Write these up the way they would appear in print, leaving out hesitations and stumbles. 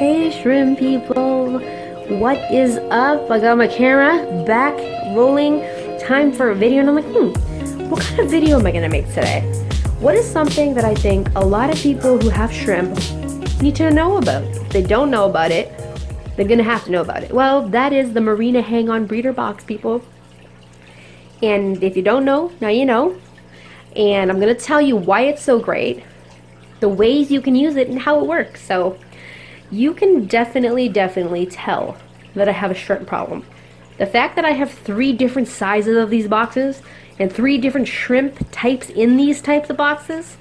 Hey shrimp people, what is up? I got my camera back rolling, time for a video, and I'm like, what kind of video am I gonna make today? What is something that I think a lot of people who have shrimp need to know about? If they don't know about it, they're gonna have to know about it. Well, that is the Marina hang-on breeder box, people. And if you don't know, now you know. And I'm gonna tell you why it's so great, the ways you can use it, and how it works. So you can definitely tell that I have a shrimp problem. The fact that I have 3 different sizes of these boxes and 3 different shrimp types in these types of boxes,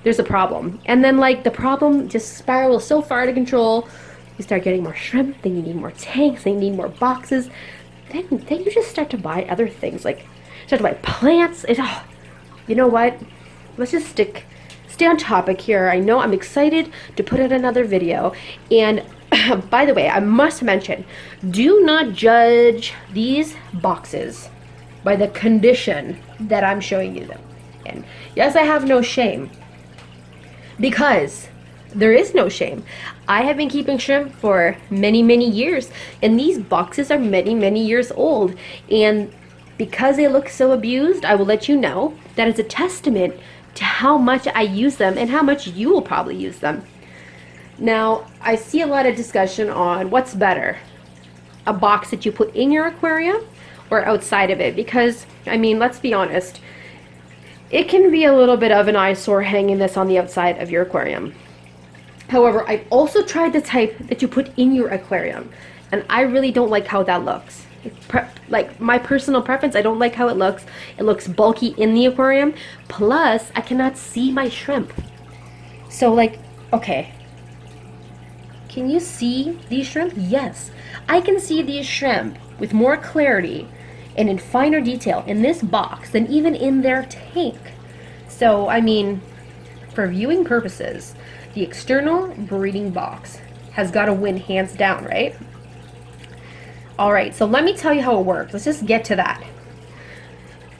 there's a problem. And then like the problem just spirals so far out of control. You start getting more shrimp, then you need more tanks, then you need more boxes. Then you just start to buy other things, like start to buy plants. You know what? Let's just stay on topic here. I know I'm excited to put out another video. And by the way, I must mention, do not judge these boxes by the condition that I'm showing you them in. Yes, I have no shame, because there is no shame. I have been keeping shrimp for many years, and these boxes are many years old. And because they look so abused, I will let you know that it's a testament to how much I use them and how much you will probably use them. Now, I see a lot of discussion on what's better, a box that you put in your aquarium or outside of it, because, I mean, let's be honest, it can be a little bit of an eyesore hanging this on the outside of your aquarium. However, I've also tried the type that you put in your aquarium, and I really don't like how that looks. Like, my personal preference, I don't like how it looks. It looks bulky in the aquarium. Plus, I cannot see my shrimp. So, like, okay. Can you see these shrimp? Yes. I can see these shrimp with more clarity and in finer detail in this box than even in their tank. So, I mean, for viewing purposes, the external breeding box has got to win hands down, right? Alright, so let me tell you how it works. Let's just get to that.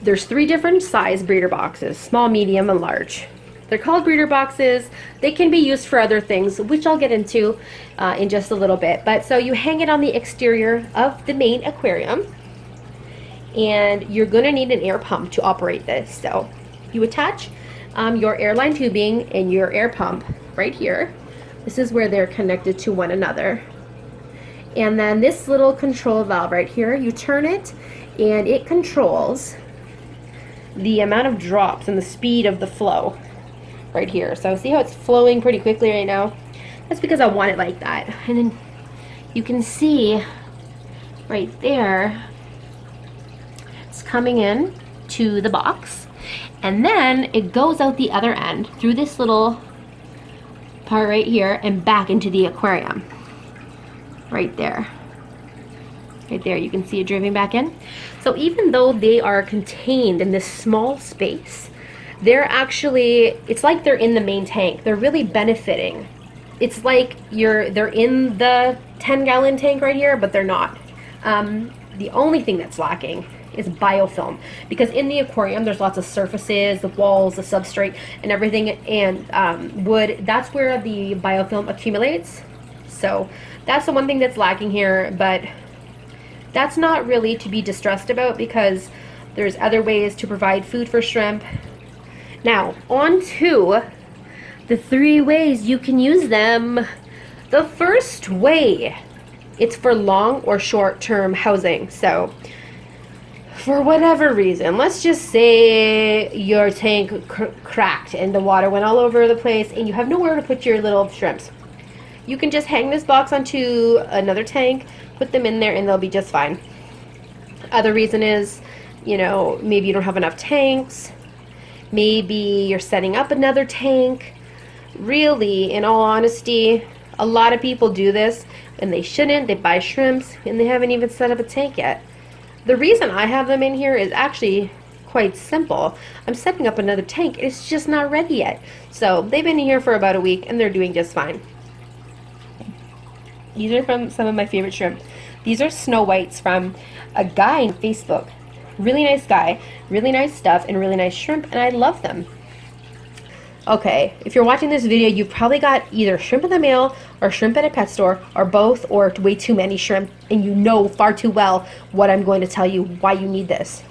There's 3 different size breeder boxes, small, medium, and large. They're called breeder boxes. They can be used for other things, which I'll get into in just a little bit. But so you hang it on the exterior of the main aquarium, and you're going to need an air pump to operate this. So you attach your airline tubing and your air pump right here. This is where they're connected to one another. And then this little control valve right here, you turn it and it controls the amount of drops and the speed of the flow right here. So see how it's flowing pretty quickly right now? That's because I want it like that. And then you can see right there, it's coming in to the box, and then it goes out the other end through this little part right here and back into the aquarium. Right there, you can see it driving back in. So even though they are contained in this small space, they're actually, it's like they're in the main tank. They're really benefiting. It's like they're in the 10-gallon tank right here, but they're not. The only thing that's lacking is biofilm, because in the aquarium there's lots of surfaces, the walls, the substrate, and everything, and wood. That's where the biofilm accumulates. So that's the one thing that's lacking here, but that's not really to be distressed about, because there's other ways to provide food for shrimp. Now, on to the 3 ways you can use them. The first way, it's for long or short-term housing. So, for whatever reason, let's just say your tank cracked and the water went all over the place and you have nowhere to put your little shrimps. You can just hang this box onto another tank, put them in there, and they'll be just fine. Other reason is, you know, maybe you don't have enough tanks. Maybe you're setting up another tank. Really, in all honesty, a lot of people do this, and they shouldn't. They buy shrimps, and they haven't even set up a tank yet. The reason I have them in here is actually quite simple. I'm setting up another tank. It's just not ready yet. So they've been here for about a week, and they're doing just fine. These are from some of my favorite shrimp. These are snow whites from a guy on Facebook. Really nice guy, really nice stuff, and really nice shrimp, and I love them. Okay, if you're watching this video, you've probably got either shrimp in the mail or shrimp at a pet store or both, or way too many shrimp, and you know far too well what I'm going to tell you why you need this.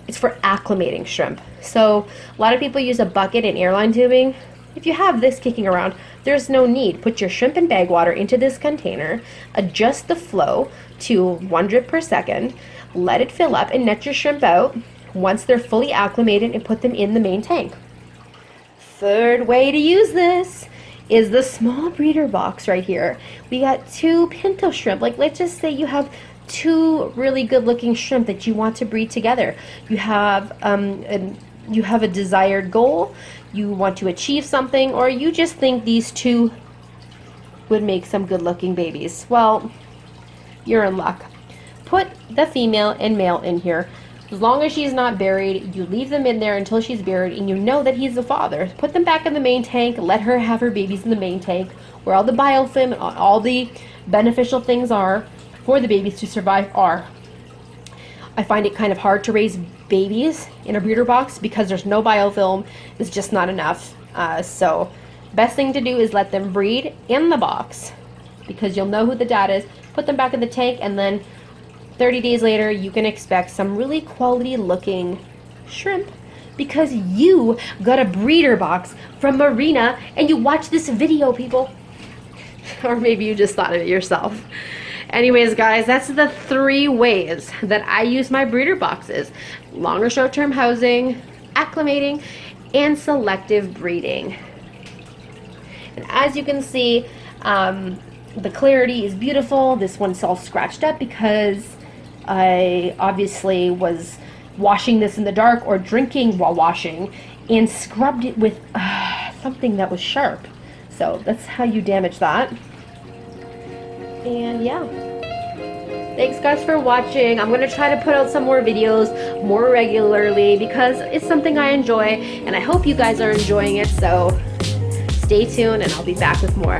It's for acclimating shrimp. So a lot of people use a bucket and airline tubing. If you have this kicking around, there's no need. Put your shrimp and bag water into this container, adjust the flow to 1 drip per second, let it fill up, and net your shrimp out once they're fully acclimated, and put them in the main tank. Third way to use this is the small breeder box right here. We got 2 pinto shrimp. Like, let's just say you have 2 really good looking shrimp that you want to breed together. You have a desired goal, you want to achieve something, or you just think these 2 would make some good looking babies. Well, you're in luck. Put the female and male in here. As long as she's not buried, you leave them in there until she's buried and you know that he's the father. Put them back in the main tank, let her have her babies in the main tank, where all the biofilm and all the beneficial things are for the babies to survive are. I find it kind of hard to raise babies in a breeder box because there's no biofilm. It's just not enough. So best thing to do is let them breed in the box, because you'll know who the dad is. Put them back in the tank, and then 30 days later you can expect some really quality looking shrimp, because you got a breeder box from Marina and you watched this video, people. Or maybe you just thought of it yourself. Anyways, guys, that's the 3 ways that I use my breeder boxes: long or short-term housing, acclimating, and selective breeding. And as you can see, the clarity is beautiful. This one's all scratched up because I obviously was washing this in the dark or drinking while washing and scrubbed it with something that was sharp. So that's how you damage that. And yeah, thanks guys for watching. I'm gonna try to put out some more videos more regularly because it's something I enjoy, and I hope you guys are enjoying it. So stay tuned and I'll be back with more.